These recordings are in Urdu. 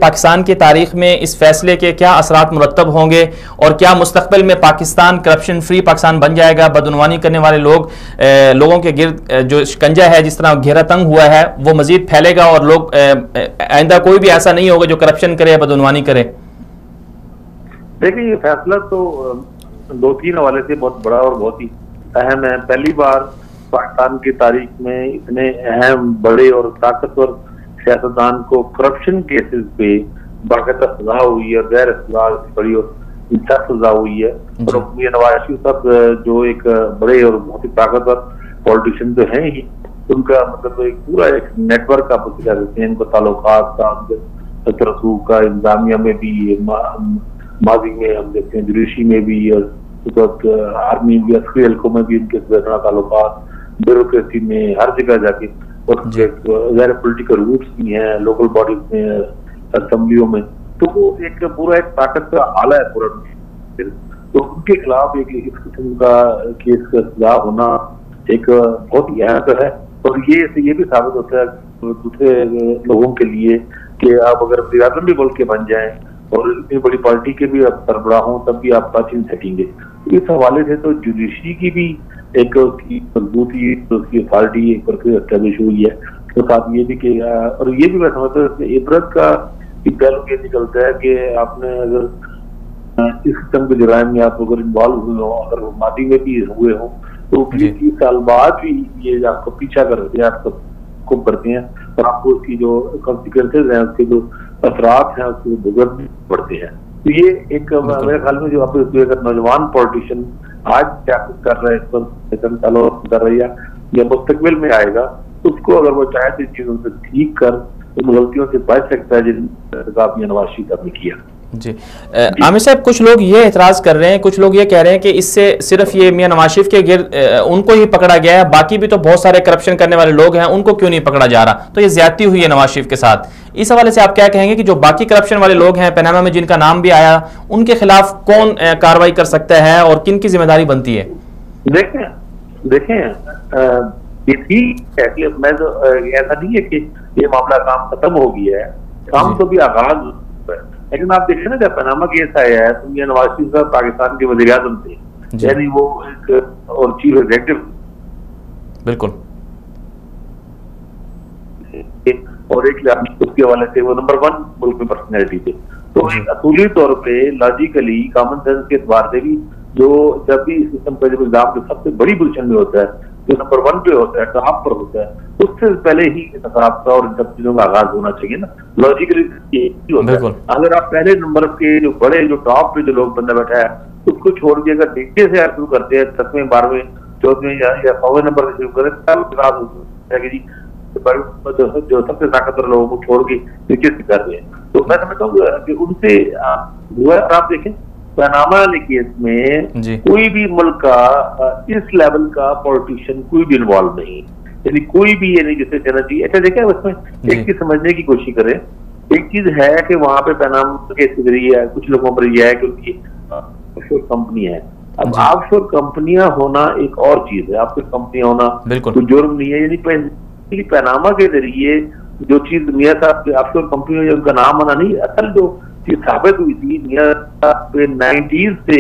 پاکستان کی تاریخ میں اس فیصلے کے کیا اثرات مرتب ہوں گے اور کیا مستقبل میں پاکستان کرپشن فری پاکستان بن جائے گا؟ بدعنوانی کرنے والے لوگوں کے گرد جو شکنجہ ہے جس طرح گھیرا تنگ ہوا ہے وہ مزید پھیلے گا اور لوگ آئندہ کوئی بھی ایسا نہیں ہوگا جو کرپشن کرے بدعنوانی کرے؟ دیکھیں یہ فیصلہ تو دو تین حوالے سے بہت بڑا اور بہت ہی اہم ہے۔ پہلی بار پاکستان کی تاریخ میں اتنے اہم بڑے اور طاقتور سیاستدان کو کرپشن کیسز پہ باقاعدہ سزا ہوئی ہے، غیر سزا بڑی اور سخت سزا ہوئی ہے۔ اور یہ نواز شریف صاحب جو ایک بڑے اور بہت ہی طاقتور پولیٹیشین تو ہیں ہی، ان کا مطلب ایک پورا ایک نیٹ ورک آپ کہہ سکتے ہیں، ان کو تعلقات کا، رسوخ کا، انتظامیہ میں بھی، ماضی میں ہم دیکھتے ہیں جوڈیشری میں بھی، اور اس وقت آرمی بھی، عسکری حلقوں میں بھی ان کے تعلقات، بیوروکریسی میں، ہر جگہ جا کے، اور غیر پولیٹیکل روٹس بھی ہیں لوکل باڈیز میں، اسمبلیوں میں، تو وہ ایک پورا ایک طاقت کا آلہ ہے پورا۔ تو ان کے خلاف ایک اس قسم کا کیس کا سزا ہونا ایک بہت ہی اہم ہے، اور یہ بھی ثابت ہوتا ہے دوسرے لوگوں کے لیے کہ آپ اگر وزیر اعظم بھی ملک کے بن جائیں اور اتنی بڑی پارٹی کے بھی آپ سربراہ ہوں تب بھی آپ بچ نہیں سکیں گے۔ اس حوالے سے تو جوڈیشری کی بھی ایک اس کی مضبوطی، اس کی اتھارٹی ایک اسٹیبلش ہوئی ہے۔ تو ساتھ یہ بھی کہ اور یہ بھی میں سمجھتا ہوں اس میں عبرت کا پہلو یہ نکلتا ہے کہ آپ نے اگر اس قسم کے جرائم میں آپ اگر انوالو ہوئے ہوں، اگر وہ ماضی میں بھی ہوئے ہوں، تو 20 سال بعد بھی یہ آپ کو پیچھا کرتے ہیں، آپ کو کرتے ہیں، اور آپ کو اس کی جو کانسیکوینسز ہیں، اس کے جو اثرات ہیں، اس کو بھگتنے پڑتے ہیں۔ تو یہ ایک میرے خیال میں جو آپ اگر نوجوان پولیٹیشین آج سیاست کر رہے ہیں، اس پر سالوں کر رہی ہے یا مستقبل میں آئے گا، اس کو اگر وہ چاہے تو چیزوں سے ٹھیک کر ان غلطیوں سے بچ سکتا ہے جن کا نواز شریف صاحب نے کیا۔ جی عامر صاحب، کچھ لوگ یہ اعتراض کر رہے ہیں، کچھ لوگ یہ کہہ رہے ہیں کہ اس سے صرف یہ میاں نواز شریف کے گرد ان کو ہی پکڑا گیا ہے، باقی بھی تو بہت سارے کرپشن کرنے والے لوگ ہیں، ان کو کیوں نہیں پکڑا جا رہا؟ تو یہ زیادتی ہوئی ہے نواز شریف کے ساتھ۔ اس حوالے سے آپ کیا کہیں گے کہ جو باقی کرپشن والے لوگ ہیں پیناما میں جن کا نام بھی آیا، ان کے خلاف کون کارروائی کر سکتا ہے اور کن کی ذمہ داری بنتی ہے؟ دیکھیں میں تو ایسا نہیں ہے کہ یہ معاملہ کام ختم ہو گیا ہے، کام تو بھی آغاز ہوا ہے، لیکن آپ دیکھیں نا جب پیناما کیس آیا ہے تو یہ نواز شریف صاحب پاکستان کے وزیر اعظم تھے، یعنی وہ ایک اور چیف ایگزیکٹو بالکل، اور ایک اس کے حوالے سے وہ نمبر 1 ملک میں پرسنالٹی تھے۔ تو ایک اصولی طور پہ لاجیکلی کامن سینس کے اعتبار سے بھی جو جب بھی اس قسم کا جب الزام جو سب سے بڑی پوزیشن میں ہوتا ہے، جو نمبر 1 پہ ہوتا ہے، ٹاپ پر ہوتا ہے، اس سے پہلے ہی انتخاب کا اور ان سب چیزوں کا آغاز ہونا چاہیے نا، لاجیکلی ہوتا ہے۔ اگر آپ پہلے نمبر کے جو بڑے جو ٹاپ پہ جو لوگ بندہ بیٹھا ہے اس کو چھوڑ کے اگر نیچے سے شروع کرتے ہیں 10ویں 12ویں 14ویں یا 100ویں نمبر سے شروع کریں تو جی جو سب سے طاقتور لوگوں کو چھوڑ کے نیچے سے کر رہے ہیں۔ تو میں سمجھتا ہوں کہ ان سے آپ دیکھیں پیناما کیس میں کوئی بھی ملک کا اس لیول کا پولیٹیشین کوئی بھی انوالو نہیں، یعنی کوئی بھی یہ نہیں جسے کہنا چاہیے۔ اچھا دیکھیں اس میں ایک چیز سمجھنے کی کوشش کریں، ایک چیز ہے کہ وہاں پہ پیناما کے ذریعے کچھ لوگوں پر یہ ہے کہ ان کی آف شور کمپنی ہے۔ اب آف شور کمپنیاں ہونا ایک اور چیز ہے، آف شور کمپنیاں ہونا کوئی جرم نہیں ہے، یعنی پیناما کے ذریعے جو چیز میاں صاحب کے آف شور کمپنی ان کا نام آنا نہیں، اصل جو چیز ثابت ہوئی تھی میاں صاحب پہ 90s سے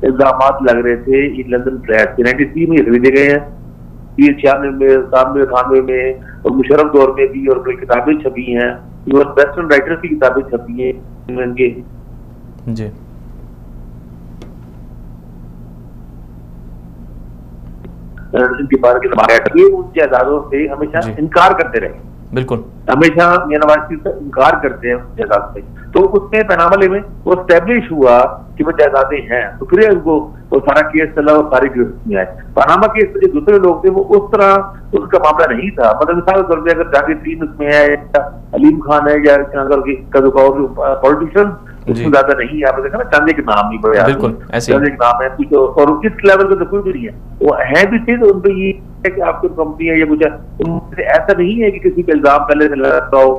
الزامات لگ رہے تھے لندن فلیٹ سے، 93 میں خریدے گئے ہیں، 96 میں 97 میں اور مشرف دور میں بھی، اور کتابیں چھپی ہیں، ایون ویسٹرن رائٹر کی کتابیں چھپی ہیں ان کے جی ان کے بارے میں ان جائیدادوں سے ہمیشہ انکار کرتے رہے، بالکل ہمیشہ میاں نواز شریف سے انکار کرتے ہیں جائیداد سے۔ تو اس میں پیناما میں وہ اسٹیبلش ہوا کہ وہ جائیدادیں ہیں، تو پھر ان کو وہ سارا کیس چلا، وہ ساری گرفت میں آئے۔ پاناما کے جو دوسرے لوگ تھے وہ اس طرح اس کا معاملہ نہیں تھا، مطلب مثال کے طور پہ اگر جاوید ترین اس میں ہے یا علیم خان ہے یا پولیٹیشین اس میں زیادہ نہیں ہے، آپ نے دیکھا نا چاندے کے نام نہیں پڑے، چاندے کے نام ہے کچھ، اور اس لیول کا تو کوئی بھی نہیں ہے، وہ ہے بھی تھے تو ان پہ یہ ہے کہ آپ کی کمپنی ہے یا کچھ ہے، ایسا نہیں ہے کہ کسی پہ الزام پہلے سے لگتا ہو۔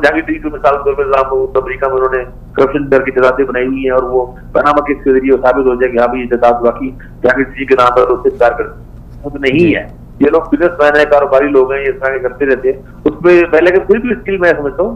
جاوید ترین کو مثال کے طور پہ الزام ہو امریکہ میں انہوں نے کرپشن کر کی جزاتیں بنائی ہوئی ہیں اور وہ پاناما کیس کے ذریعے ثابت ہو جائے کہ ہاں بھی یہ جزات باقی جاوید ترین کے نام پر اس سے انکار کرتے نہیں ہے۔ یہ لوگ بزنس مین ہے، کاروباری لوگ ہیں، یہ اس طرح کے کرتے رہتے ہیں، اس میں پہلے کہ پھر بھی اسکل میں سمجھتا ہوں